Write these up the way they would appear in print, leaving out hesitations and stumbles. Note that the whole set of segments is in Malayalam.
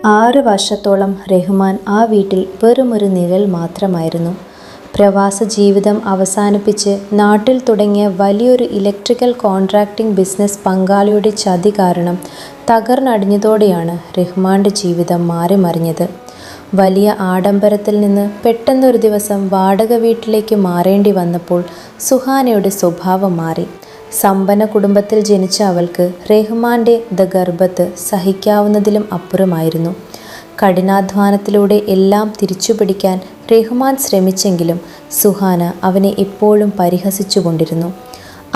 6 വർഷത്തോളം റഹ്മാൻ ആ വീട്ടിൽ വെറുമൊരു നിഴൽ മാത്രമായിരുന്നു. പ്രവാസ ജീവിതം അവസാനിപ്പിച്ച് നാട്ടിൽ തുടങ്ങിയ വലിയൊരു ഇലക്ട്രിക്കൽ കോൺട്രാക്ടിംഗ് ബിസിനസ് പങ്കാളിയുടെ ചതി കാരണം തകർന്നടിഞ്ഞതോടെയാണ് റഹ്മാന്റെ ജീവിതം മാറിമറിഞ്ഞത്. വലിയ ആഡംബരത്തിൽ നിന്ന് പെട്ടെന്നൊരു ദിവസം വാടക വീട്ടിലേക്ക് മാറേണ്ടി വന്നപ്പോൾ സുഹാനയുടെ സ്വഭാവം മാറി. സമ്പന്ന കുടുംബത്തിൽ ജനിച്ച അവൾക്ക് റഹ്മാന്റെ ഗർഭത്ത് സഹിക്കാവുന്നതിലും അപ്പുറമായിരുന്നു. കഠിനാധ്വാനത്തിലൂടെ എല്ലാം തിരിച്ചുപിടിക്കാൻ റഹ്മാൻ ശ്രമിച്ചെങ്കിലും സുഹാന അവനെ എപ്പോഴും പരിഹസിച്ചുകൊണ്ടിരുന്നു.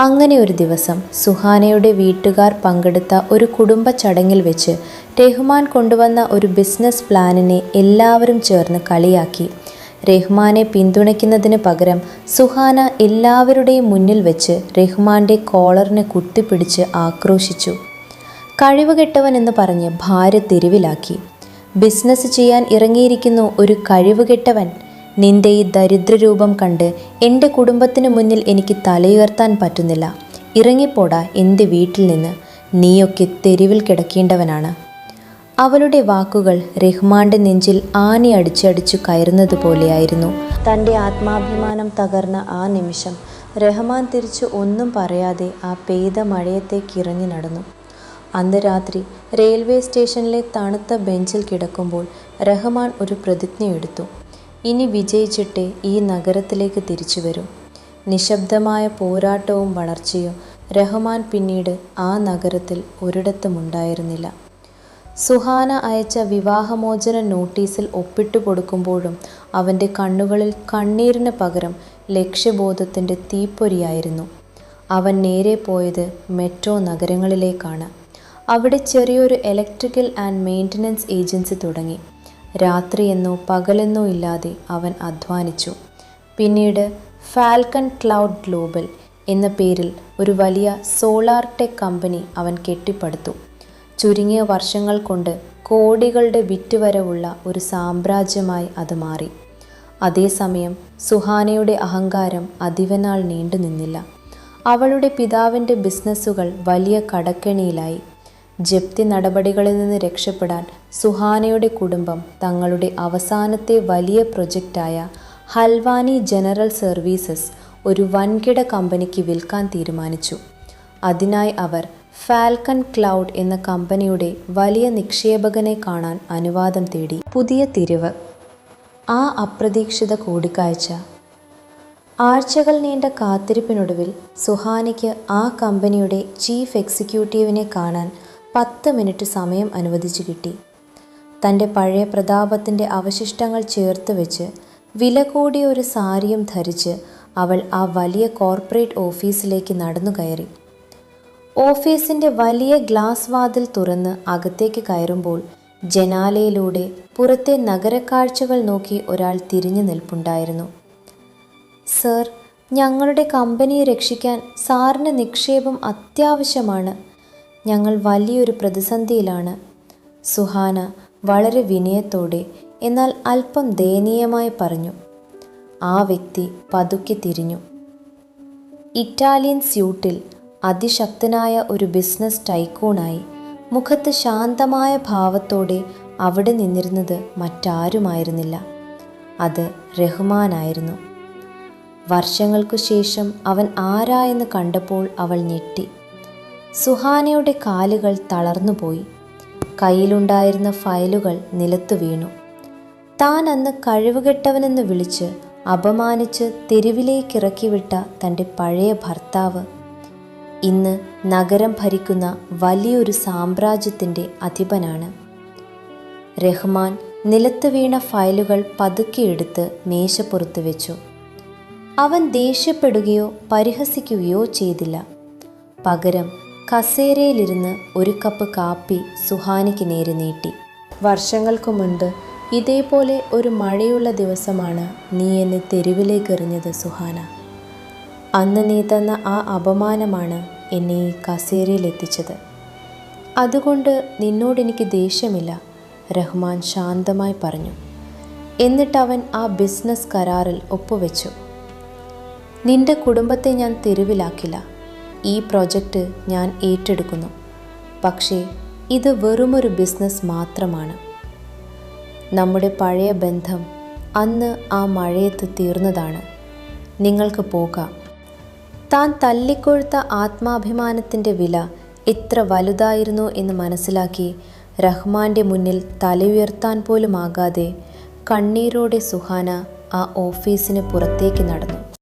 അങ്ങനെ ഒരു ദിവസം സുഹാനയുടെ വീട്ടുകാർ പങ്കെടുത്ത ഒരു കുടുംബ ചടങ്ങിൽ വെച്ച് റഹ്മാൻ കൊണ്ടുവന്ന ഒരു ബിസിനസ് പ്ലാനിനെ എല്ലാവരും ചേർന്ന് കളിയാക്കി. റഹ്മാനെ പിന്തുണയ്ക്കുന്നതിന് പകരം സുഹാന എല്ലാവരുടെയും മുന്നിൽ വെച്ച് റഹ്മാന്റെ കോളറിനെ കുത്തിപ്പിടിച്ച് ആക്രോശിച്ചു. കഴിവുകെട്ടവൻ എന്ന് പറഞ്ഞ് ഭാര്യ തെരുവിലാക്കി. ബിസിനസ് ചെയ്യാൻ ഇറങ്ങിയിരിക്കുന്നു ഒരു കഴിവുകെട്ടവൻ. നിന്റെ ഈ ദരിദ്രരൂപം കണ്ട് എൻ്റെ കുടുംബത്തിന് മുന്നിൽ എനിക്ക് തലയുയർത്താൻ പറ്റുന്നില്ല. ഇറങ്ങിപ്പോടാ എൻ്റെ വീട്ടിൽ നിന്ന്. നീയൊക്കെ തെരുവിൽ കിടക്കേണ്ടവനാണ്. അവളുടെ വാക്കുകൾ റഹ്മാന്റെ നെഞ്ചിൽ ആണി അടിച്ചടിച്ചു കയറുന്നത് പോലെയായിരുന്നു. തൻ്റെ ആത്മാഭിമാനം തകർന്ന ആ നിമിഷം റഹ്മാൻ തിരിച്ച് ഒന്നും പറയാതെ ആ പെയ്ത മഴയത്തേക്ക് ഇറങ്ങി നടന്നു. അന്ന് രാത്രി റെയിൽവേ സ്റ്റേഷനിലെ തണുത്ത ബെഞ്ചിൽ കിടക്കുമ്പോൾ റഹ്മാൻ ഒരു പ്രതിജ്ഞയെടുത്തു. ഇനി വിജയിച്ചിട്ടേ ഈ നഗരത്തിലേക്ക് തിരിച്ചു വരും. നിശബ്ദമായ പോരാട്ടവും വളർച്ചയും റഹ്മാൻ പിന്നീട് ആ നഗരത്തിൽ ഒരിടത്തുമുണ്ടായിരുന്നില്ല. സുഹാന അയച്ച വിവാഹമോചന നോട്ടീസിൽ ഒപ്പിട്ടു കൊടുക്കുമ്പോഴും അവൻ്റെ കണ്ണുകളിൽ കണ്ണീരിന് പകരം ലക്ഷ്യബോധത്തിൻ്റെ തീപ്പൊരിയായിരുന്നു. അവൻ നേരെ പോയത് മെട്രോ നഗരങ്ങളിലേക്കാണ്. അവിടെ ചെറിയൊരു ഇലക്ട്രിക്കൽ ആൻഡ് മെയിൻ്റനൻസ് ഏജൻസി തുടങ്ങി. രാത്രിയെന്നോ പകലെന്നോ ഇല്ലാതെ അവൻ അധ്വാനിച്ചു. പിന്നീട് ഫാൽക്കൺ ക്ലൗഡ് ഗ്ലോബൽ എന്ന പേരിൽ ഒരു വലിയ സോളാർ ടെക് കമ്പനി അവൻ കെട്ടിപ്പടുത്തു. ചുരുങ്ങിയ വർഷങ്ങൾ കൊണ്ട് കോടികളുടെ വിറ്റുവരവുള്ള ഒരു സാമ്രാജ്യമായി അത് മാറി. അതേസമയം സുഹാനയുടെ അഹങ്കാരം അധികനാൾ നീണ്ടു നിന്നില്ല. അവളുടെ പിതാവിൻ്റെ ബിസിനസ്സുകൾ വലിയ കടക്കെണിയിലായി. ജപ്തി നടപടികളിൽ നിന്ന് രക്ഷപ്പെടാൻ സുഹാനയുടെ കുടുംബം തങ്ങളുടെ അവസാനത്തെ വലിയ പ്രൊജക്റ്റായ ഹൽവാനി ജനറൽ സർവീസസ് ഒരു വൻകിട കമ്പനിക്ക് വിൽക്കാൻ തീരുമാനിച്ചു. അതിനായി അവർ ഫാൽക്കൺ ക്ലൗഡ് എന്ന കമ്പനിയുടെ വലിയ നിക്ഷേപകനെ കാണാൻ അനുവാദം തേടി. പുതിയ തിരിവ്. ആ അപ്രതീക്ഷിത കൂടിക്കാഴ്ച. ആഴ്ചകൾ നീണ്ട കാത്തിരിപ്പിനൊടുവിൽ സുഹാനയ്ക്ക് ആ കമ്പനിയുടെ ചീഫ് എക്സിക്യൂട്ടീവിനെ കാണാൻ 10 മിനിറ്റ് സമയം അനുവദിച്ചു കിട്ടി. തൻ്റെ പഴയ പ്രതാപത്തിൻ്റെ അവശിഷ്ടങ്ങൾ ചേർത്ത് വെച്ച് വില കൂടിയ ഒരു സാരിയും ധരിച്ച് അവൾ ആ വലിയ കോർപ്പറേറ്റ് ഓഫീസിലേക്ക് നടന്നു കയറി. ഓഫീസിൻ്റെ വലിയ ഗ്ലാസ് വാതിൽ തുറന്ന് അകത്തേക്ക് കയറുമ്പോൾ ജനാലയിലൂടെ പുറത്തെ നഗരക്കാഴ്ചകൾ നോക്കി ഒരാൾ തിരിഞ്ഞു നിൽപ്പുണ്ടായിരുന്നു. സർ, ഞങ്ങളുടെ കമ്പനിയെ രക്ഷിക്കാൻ സാറിന് നിക്ഷേപം അത്യാവശ്യമാണ്. ഞങ്ങൾ വലിയൊരു പ്രതിസന്ധിയിലാണ്. സുഹാന വളരെ വിനയത്തോടെ എന്നാൽ അല്പം ദയനീയമായി പറഞ്ഞു. ആ വ്യക്തി പതുക്കെ തിരിഞ്ഞു. ഇറ്റാലിയൻ സ്യൂട്ടിൽ അതിശക്തനായ ഒരു ബിസിനസ് ടൈക്കൂണായി മുഖത്ത് ശാന്തമായ ഭാവത്തോടെ അവിടെ നിന്നിരുന്നത് മറ്റാരുമായിരുന്നില്ല. അത് റഹ്മാനായിരുന്നു. വർഷങ്ങൾക്കു ശേഷം അവൻ ആരായെന്ന് കണ്ടപ്പോൾ അവൾ ഞെട്ടി. സുഹാനയുടെ കാലുകൾ തളർന്നുപോയി. കയ്യിലുണ്ടായിരുന്ന ഫയലുകൾ നിലത്തു വീണു. താൻ അന്ന് കഴിവുകെട്ടവനെന്ന് വിളിച്ച് അപമാനിച്ച് തെരുവിലേക്കിറക്കിവിട്ട തൻ്റെ പഴയ ഭർത്താവ് ഇന്ന് നഗരം ഭരിക്കുന്ന വലിയൊരു സാമ്രാജ്യത്തിൻ്റെ അധിപനാണ്. റഹ്മാൻ നിലത്ത് വീണ ഫയലുകൾ പതുക്കെ എടുത്ത് മേശപ്പുറത്ത് വെച്ചു. അവൻ ദേഷ്യപ്പെടുകയോ പരിഹസിക്കുകയോ ചെയ്തില്ല. പകരം കസേരയിലിരുന്ന് ഒരു കപ്പ് കാപ്പി സുഹാനയ്ക്ക് നേരെ നീട്ടി. വർഷങ്ങൾക്ക് മുൻപ് ഇതേപോലെ ഒരു മഴയുള്ള ദിവസമാണ് നീ എന്നെ തെരുവിലേക്ക് എറിഞ്ഞത് സുഹാന. അന്ന് നീ തന്ന ആ അപമാനമാണ് എന്നെ ഈ കസേരയിലെത്തിച്ചത്. അതുകൊണ്ട് നിന്നോടെനിക്ക് ദേഷ്യമില്ല, റഹ്മാൻ ശാന്തമായി പറഞ്ഞു. എന്നിട്ടവൻ ആ ബിസിനസ് കരാറിൽ ഒപ്പുവെച്ചു. നിന്റെ കുടുംബത്തെ ഞാൻ തെരുവിലാക്കില്ല. ഈ പ്രോജക്റ്റ് ഞാൻ ഏറ്റെടുക്കുന്നു. പക്ഷേ ഇത് വെറുമൊരു ബിസിനസ് മാത്രമാണ്. നമ്മുടെ പഴയ ബന്ധം അന്ന് ആ മഴയത്ത് തീർന്നതാണ്. നിങ്ങൾക്ക് പോകാം. താൻ തല്ലിക്കൊഴുത്ത ആത്മാഭിമാനത്തിൻ്റെ വില എത്ര വലുതായിരുന്നു എന്ന് മനസ്സിലാക്കി റഹ്മാൻ്റെ മുന്നിൽ തലയുയർത്താൻ പോലും ആകാതെ കണ്ണീരോടെ സുഹാന ആ ഓഫീസിന് പുറത്തേക്ക് നടന്നു.